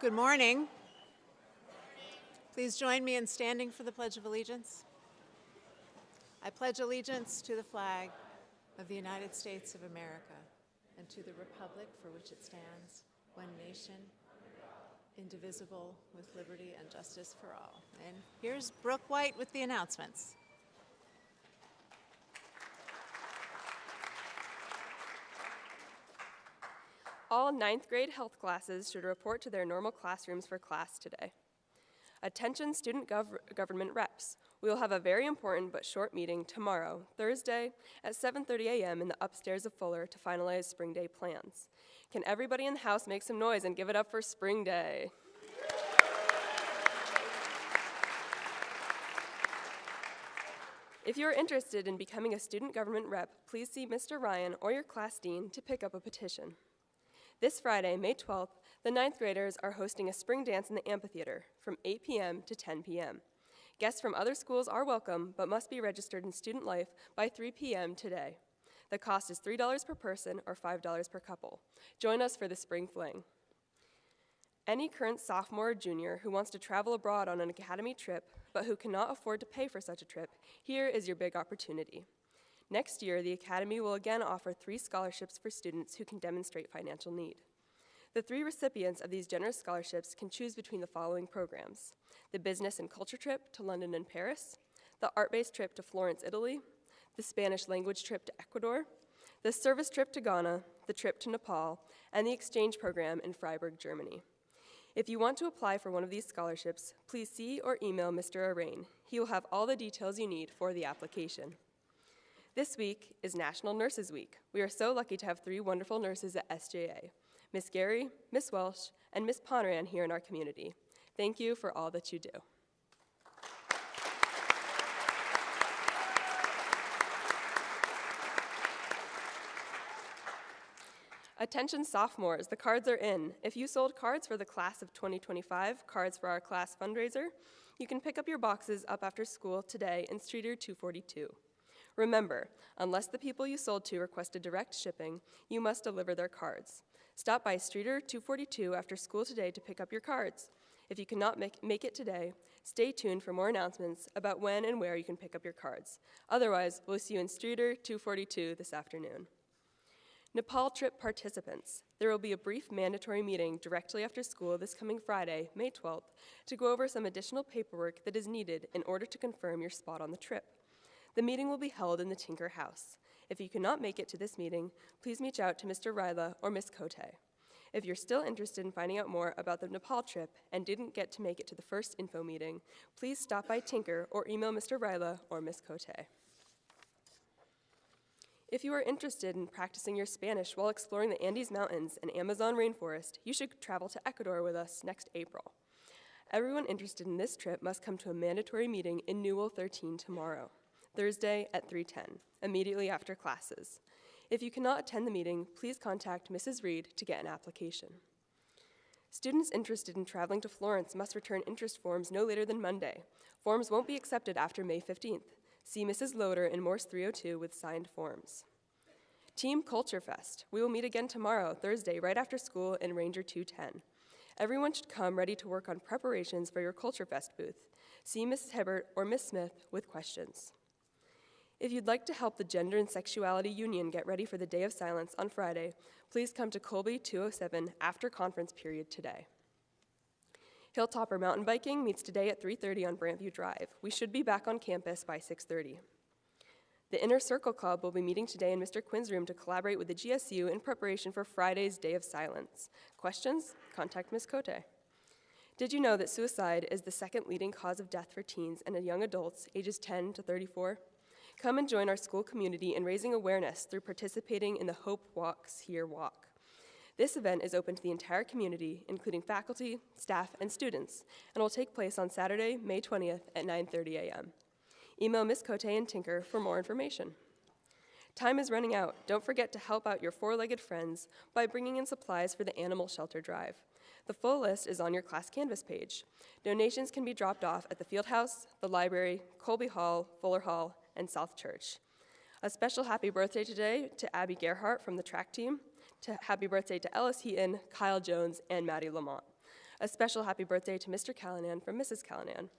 Good morning. Please join me in standing for the Pledge of Allegiance. I pledge allegiance to the flag of the United States of America and to the republic for which it stands, one nation, indivisible, with liberty and justice for all. And here's Brooke White with the announcements. All 9th grade health classes should report to their normal classrooms for class today. Attention student government reps. We will have a very important but short meeting tomorrow, Thursday, at 7:30 a.m. in the upstairs of Fuller to finalize Spring Day plans. Can everybody in the house make some noise and give it up for Spring Day? If you are interested in becoming a student government rep, please see Mr. Ryan or your class dean to pick up a petition. This Friday, May 12th, the 9th graders are hosting a spring dance in the amphitheater from 8 p.m. to 10 p.m. Guests from other schools are welcome, but must be registered in Student Life by 3 p.m. today. The cost is $3 per person or $5 per couple. Join us for the spring fling. Any current sophomore or junior who wants to travel abroad on an academy trip, but who cannot afford to pay for such a trip, here is your big opportunity. Next year, the Academy will again offer 3 scholarships for students who can demonstrate financial need. The 3 recipients of these generous scholarships can choose between the following programs: the Business and Culture trip to London and Paris, the art-based trip to Florence, Italy, the Spanish language trip to Ecuador, the service trip to Ghana, the trip to Nepal, and the exchange program in Freiburg, Germany. If you want to apply for one of these scholarships, please see or email Mr. Arain. He will have all the details you need for the application. This week is National Nurses Week. We are so lucky to have 3 wonderful nurses at SJA, Miss Gary, Miss Welsh, and Miss Poneran here in our community. Thank you for all that you do. Attention sophomores, the cards are in. If you sold cards for the class of 2025, cards for our class fundraiser, you can pick up your boxes up after school today in Streeter 242. Remember, unless the people you sold to requested direct shipping, you must deliver their cards. Stop by Streeter 242 after school today to pick up your cards. If you cannot make it today, stay tuned for more announcements about when and where you can pick up your cards. Otherwise, we'll see you in Streeter 242 this afternoon. Nepal trip participants. There will be a brief mandatory meeting directly after school this coming Friday, May 12th, to go over some additional paperwork that is needed in order to confirm your spot on the trip. The meeting will be held in the Tinker House. If you cannot make it to this meeting, please reach out to Mr. Ryla or Ms. Cote. If you're still interested in finding out more about the Nepal trip and didn't get to make it to the first info meeting, please stop by Tinker or email Mr. Ryla or Ms. Cote. If you are interested in practicing your Spanish while exploring the Andes Mountains and Amazon rainforest, you should travel to Ecuador with us next April. Everyone interested in this trip must come to a mandatory meeting in Newell 13 tomorrow, Thursday at 3:10, immediately after classes. If you cannot attend the meeting, please contact Mrs. Reed to get an application. Students interested in traveling to Florence must return interest forms no later than Monday. Forms won't be accepted after May 15th. See Mrs. Loader in Morse 302 with signed forms. Team Culture Fest. We will meet again tomorrow, Thursday, right after school in Ranger 210. Everyone should come ready to work on preparations for your Culture Fest booth. See Mrs. Hibbert or Miss Smith with questions. If you'd like to help the Gender and Sexuality Union get ready for the Day of Silence on Friday, please come to Colby 207 after conference period today. Hilltopper Mountain Biking meets today at 3:30 on Brantview Drive. We should be back on campus by 6:30. The Inner Circle Club will be meeting today in Mr. Quinn's room to collaborate with the GSU in preparation for Friday's Day of Silence. Questions? Contact Ms. Cote. Did you know that suicide is the second leading cause of death for teens and young adults ages 10 to 34? Come and join our school community in raising awareness through participating in the Hope Walks Here Walk. This event is open to the entire community, including faculty, staff, and students, and will take place on Saturday, May 20th at 9:30 a.m. Email Ms. Cote and Tinker for more information. Time is running out. Don't forget to help out your four-legged friends by bringing in supplies for the animal shelter drive. The full list is on your class canvas page. Donations can be dropped off at the Fieldhouse, the library, Colby Hall, Fuller Hall, and South Church. A special happy birthday today to Abby Gerhart from the track team. Happy birthday to Ellis Heaton, Kyle Jones, and Maddie Lamont. A special happy birthday to Mr. Callanan from Mrs. Callanan.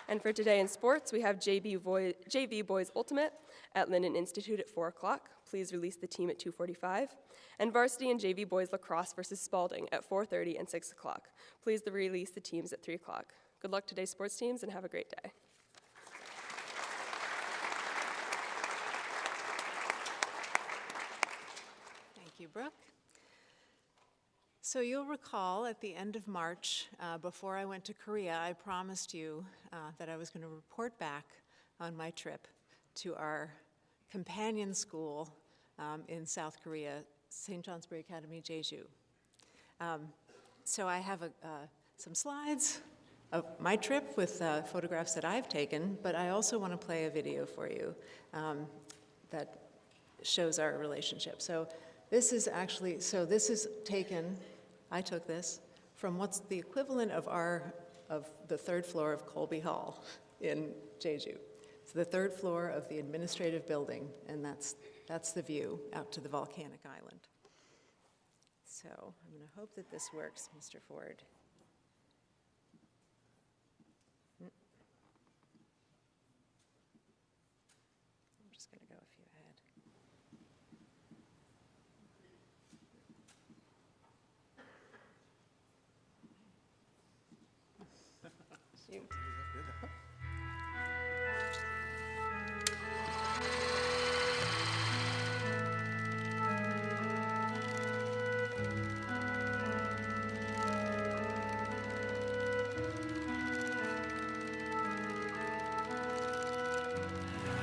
And for today in sports, we have JV Boys Ultimate at Linden Institute at 4 o'clock. Please release the team at 2:45. And varsity and JV Boys Lacrosse versus Spalding at 4:30 and 6 o'clock. Please release the teams at 3 o'clock. Good luck today, sports teams, and have a great day. Thank you, Brooke. So you'll recall at the end of March, before I went to Korea, I promised you that I was going to report back on my trip to our companion school in South Korea, St. Johnsbury Academy, Jeju. So I have some slides of my trip with photographs that I've taken, but I also want to play a video for you that shows our relationship. So this is actually, taken, I took this from what's the equivalent of the third floor of Colby Hall in Jeju. So the third floor of the administrative building, and that's the view out to the volcanic island. So I'm going to hope that this works, Mr. Ford. I'm just going to go a few ahead. Shoot.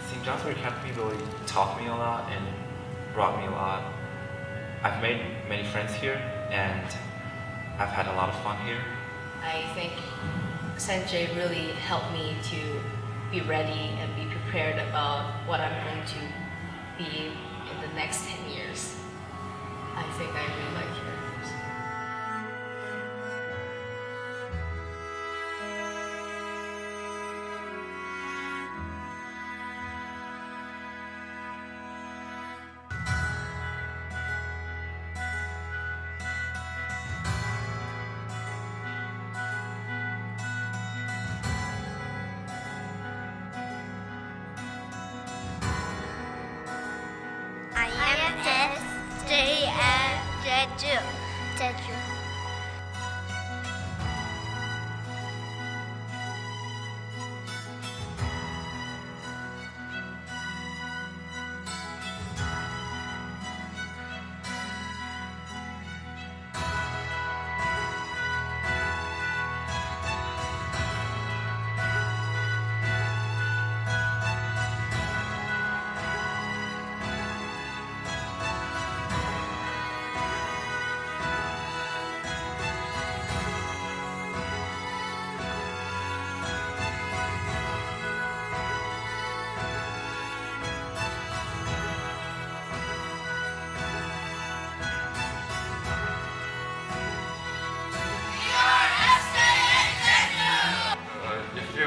St. Johnsbury Academy really taught me a lot and brought me a lot. I've made many friends here and I've had a lot of fun here. I think St. J really helped me to be ready and be prepared about what I'm going to be in the next 10 years. I think I really like here. Jeju.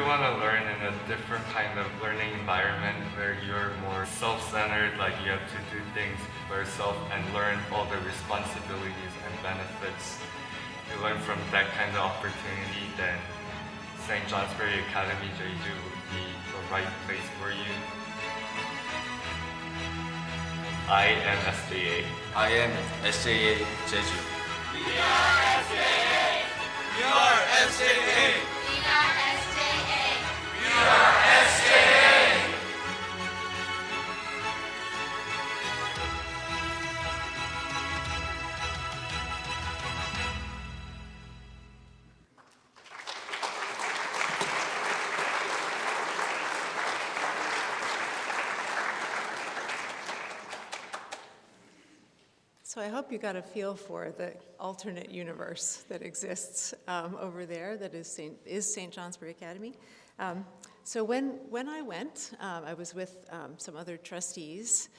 Want to learn in a different kind of learning environment where you're more self-centered, like you have to do things for yourself and learn all the responsibilities and benefits. You learn from that kind of opportunity, then St. Johnsbury Academy Jeju would be the right place for you. I am SJA. I am SJA Jeju. We are SJA. We are SJA. We are SJA. We are SJA. So I hope you got a feel for the alternate universe that exists over there that is St. Johnsbury Academy. So when I went, I was with some other trustees,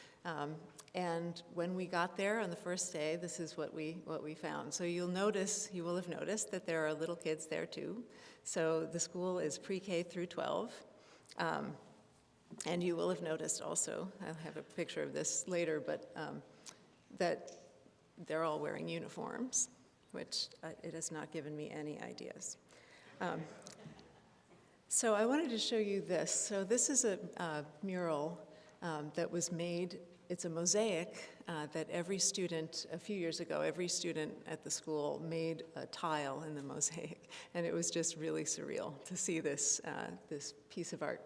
and when we got there on the first day, this is what we found. So you will have noticed that there are little kids there too. So the school is pre-K through 12. And you will have noticed also, I'll have a picture of this later, but that they're all wearing uniforms, which it has not given me any ideas. So I wanted to show you this. So this is a mural that was made. It's a mosaic that every student, a few years ago, every student at the school made a tile in the mosaic. And it was just really surreal to see this, this piece of art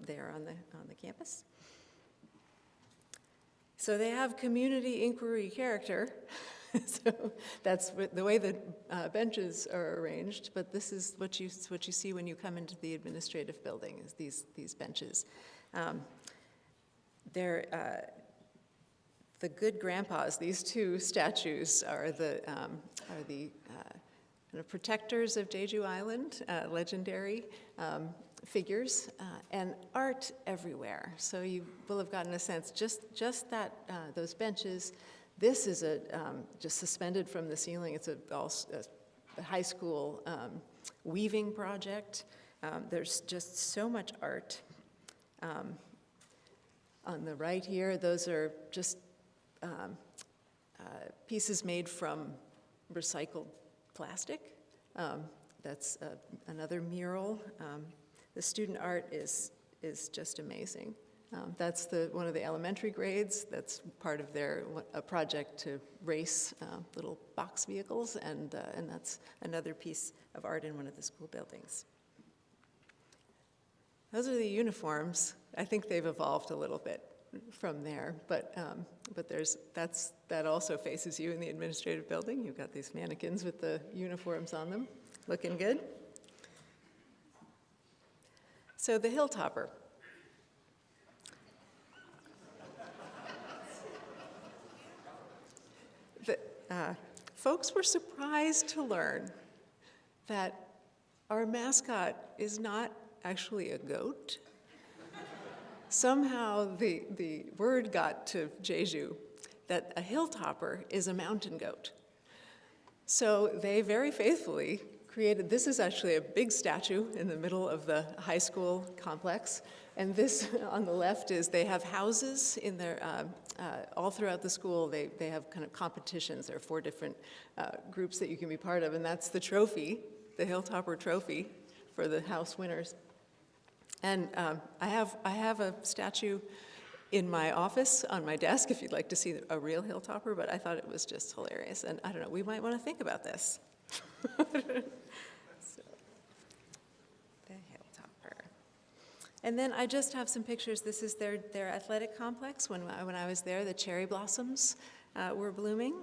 there on the campus. So they have community inquiry character. So that's the way the benches are arranged, but this is what you see when you come into the administrative building, is these benches. They're the good grandpas. These two statues are the kind of protectors of Jeju Island, legendary figures, and art everywhere. So you will have gotten a sense, just that those benches. This is just suspended from the ceiling. It's a high school weaving project. There's just so much art. On the right here, those are just pieces made from recycled plastic. That's another mural. The student art is just amazing. That's one of the elementary grades. That's part of a project to race little box vehicles, and that's another piece of art in one of the school buildings. Those are the uniforms. I think they've evolved a little bit from there, but that also faces you in the administrative building. You've got these mannequins with the uniforms on them, looking good. So the Hilltopper. Folks were surprised to learn that our mascot is not actually a goat. Somehow the word got to Jeju that a hilltopper is a mountain goat. So they very faithfully created, this is actually a big statue in the middle of the high school complex. And this on the left is, they have houses in their, all throughout the school, they have kind of competitions. There are 4 different groups that you can be part of, and that's the trophy, the Hilltopper Trophy for the house winners. And I have a statue in my office on my desk if you'd like to see a real Hilltopper, but I thought it was just hilarious. And I don't know, we might want to think about this. So, the Hilltopper. And then I just have some pictures. This is their athletic complex. When I was there, the cherry blossoms were blooming.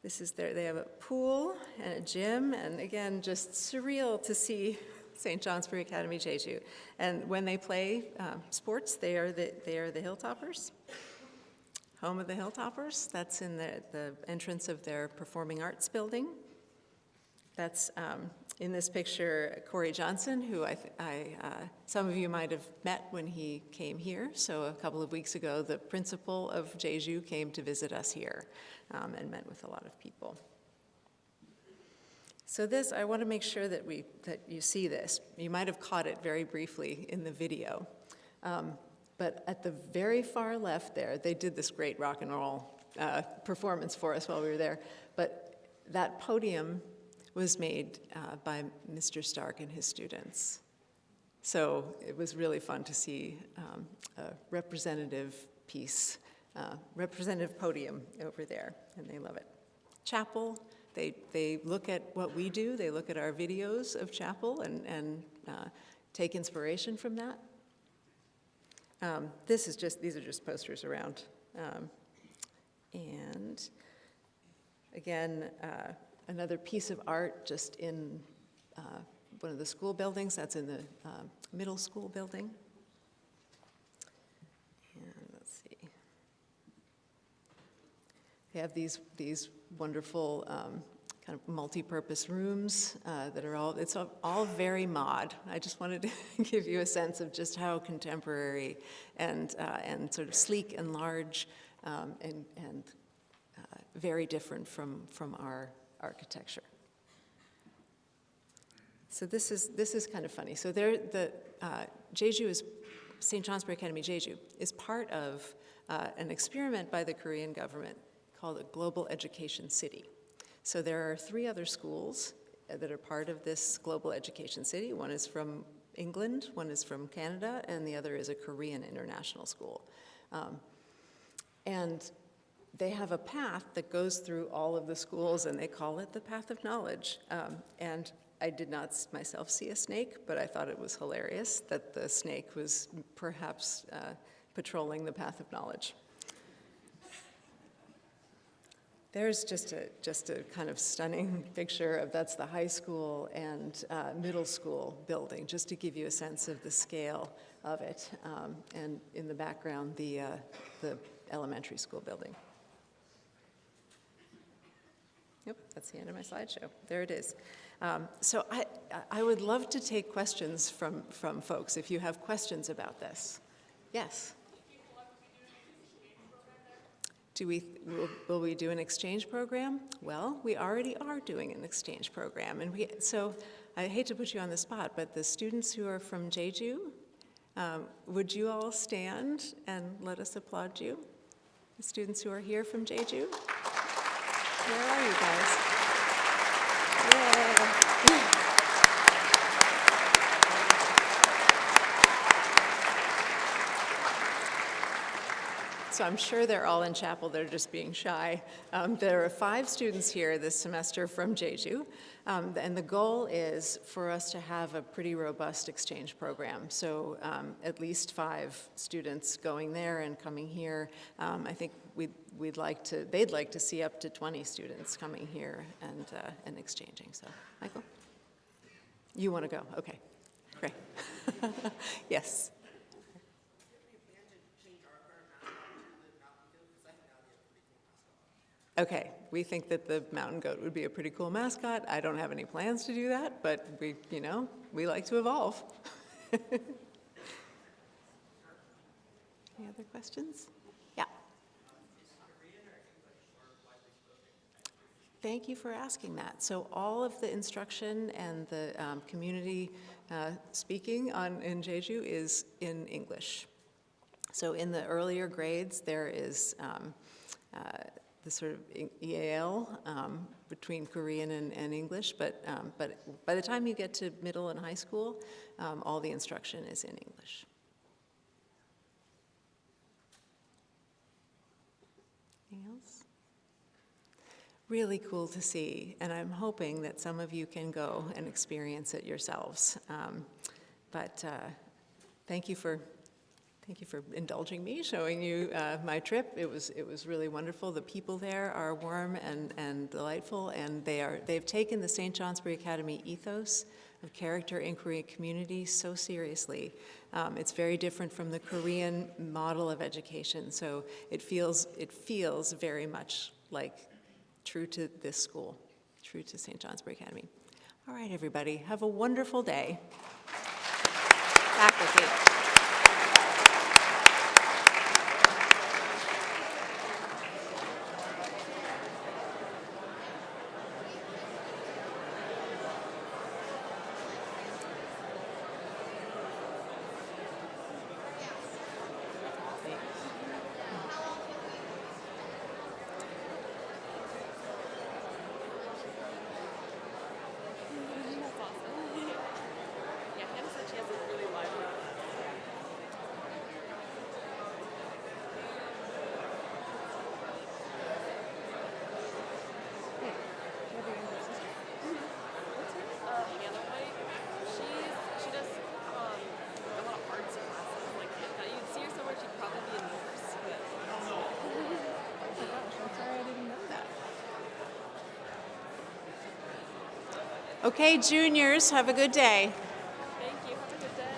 This is they have a pool and a gym, and again, just surreal to see St. Johnsbury Academy Jeju. And when they play sports, they are the Hilltoppers, home of the Hilltoppers. That's in the entrance of their performing arts building. That's in this picture, Corey Johnson, who some of you might have met when he came here. So a couple of weeks ago, the principal of Jeju came to visit us here and met with a lot of people. So this, I want to make sure that you see this. You might have caught it very briefly in the video. But at the very far left there, they did this great rock and roll performance for us while we were there. But that podium was made by Mr. Stark and his students. So it was really fun to see a representative piece, representative podium over there, and they love it. Chapel. They look at what we do, they look at our videos of chapel and take inspiration from that. These are just posters around. And again, another piece of art just in one of the school buildings, that's in the middle school building. And let's see. They have these wonderful kind of multi-purpose rooms that are it's all very mod. I just wanted to give you a sense of just how contemporary and sort of sleek and large and very different from our architecture. So this is kind of funny. So Jeju is, St. Johnsbury Academy Jeju is part of an experiment by the Korean government called a Global Education City. So there are 3 other schools that are part of this Global Education City. One is from England, one is from Canada, and the other is a Korean international school. And they have a path that goes through all of the schools, and they call it the Path of Knowledge. And I did not myself see a snake, but I thought it was hilarious that the snake was perhaps patrolling the Path of Knowledge. There's just a kind of stunning picture of, that's the high school and middle school building, just to give you a sense of the scale of it. And in the background, the elementary school building. Yep, that's the end of my slideshow. There it is. So I would love to take questions from folks if you have questions about this. Yes? Will we do an exchange program? Well, we already are doing an exchange program. And so I hate to put you on the spot, but the students who are from Jeju, would you all stand and let us applaud you? The students who are here from Jeju? Where are you guys? Yay! So I'm sure they're all in chapel, they're just being shy. There are 5 students here this semester from Jeju, and the goal is for us to have a pretty robust exchange program. So at least 5 students going there and coming here. I think they'd like to see up to 20 students coming here and exchanging. So, Michael? You want to go? Okay, great. Yes. Okay, we think that the mountain goat would be a pretty cool mascot. I don't have any plans to do that, but we like to evolve. Any other questions? Yeah. Thank you for asking that. So all of the instruction and the community speaking in Jeju is in English. So in the earlier grades, there is the sort of EAL between Korean and English, but by the time you get to middle and high school, all the instruction is in English. Anything else? Really cool to see, and I'm hoping that some of you can go and experience it yourselves. But thank you for indulging me, showing you my trip. It was really wonderful. The people there are warm and delightful, and they've taken the St. Johnsbury Academy ethos of character, inquiry, and community so seriously. It's very different from the Korean model of education, so it feels very much like true to this school, true to St. Johnsbury Academy. All right, everybody, have a wonderful day. Faculty. Okay, juniors, have a good day. Thank you. Have a good day.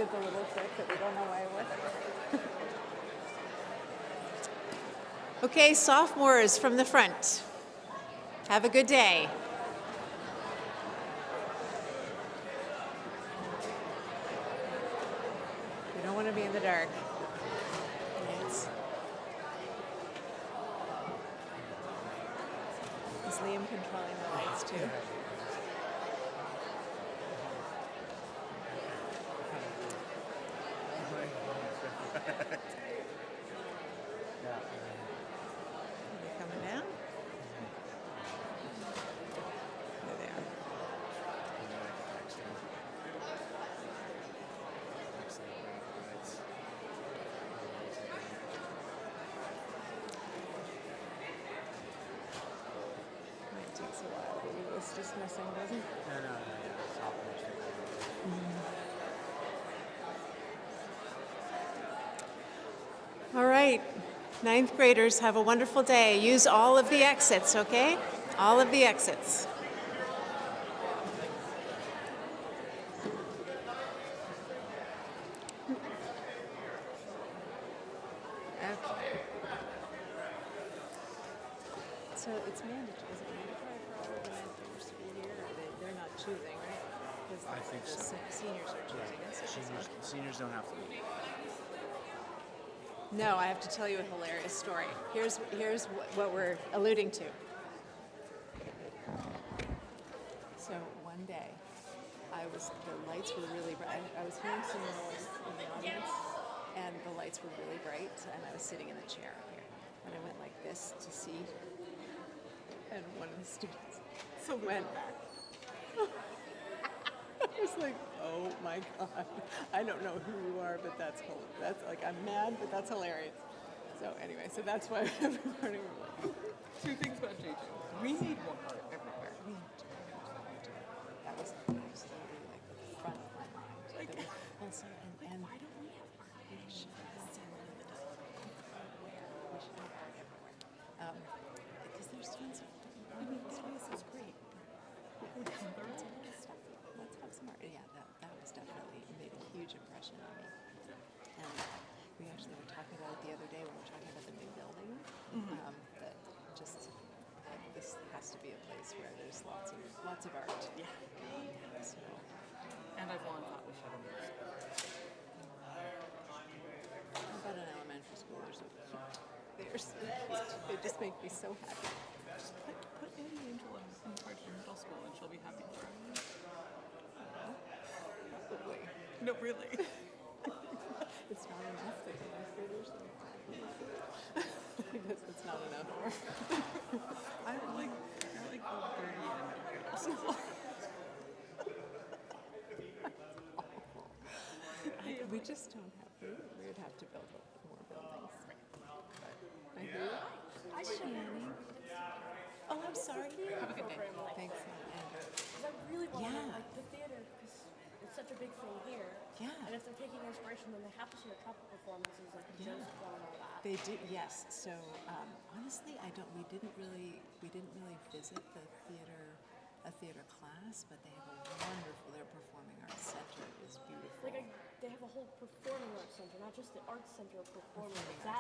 did the little trick that we don't know why it worked. Okay, sophomores from the front. Have a good day. You don't want to be in the dark. Yes. Is Liam controlling the lights too? Are they coming down? There they are. It takes a while to do this dismissing, doesn't it? All right, ninth graders, have a wonderful day. Use all of the exits, okay? All of the exits. Okay. So it's mandatory, is it mandatory for all of the ninth graders to be here, or they're not choosing, right? 'Cause I think the so. Seniors are choosing. Seniors don't have to be. No, I have to tell you a hilarious story. Here's what we're alluding to. So one day, the lights were really bright. I was hearing some noise in the audience, and the lights were really bright, and I was sitting in a chair up here. And I went like this to see, and one of the students went. I was like, oh my God, I don't know who you are, but that's hilarious. That's like, I'm mad, but that's hilarious. So anyway, so that's why every morning we're like, Two things about JJ. We need one heart everywhere. that was absolutely like the front of my mind. Like, Also, and why don't we have art? We should have art everywhere. Because there's tons of, I mean, space is great. Let's have some art. Yeah, that was definitely made a huge impression on me. And we actually were talking about it the other day when we were talking about the new building. That just this has to be a place where there's lots of art. Yeah. So And I've long thought we should have more. how about an elementary school? They're so cute. They just make me so happy. Just put Annie Angela in charge of middle school and she'll be happy for her. Probably. No, really. It's not enough that the ninth graders because it's not enough. I like 30 in middle school. We just don't have room. We would have to build more buildings. I hear you. Hi, Shani. Oh, I'm sorry. Have a good day. Thanks, Andrew. Because I really want to Yeah. like the theater because it's such a big thing here. Yeah. And if they're taking inspiration, then they have to see the trumpet performances like the Yeah. Joseph one and all that. They do, yes. So honestly, we didn't really visit a theater class, but they have their performing arts center is beautiful. Like they have a whole performing arts center, not just the arts center of performing. Performing That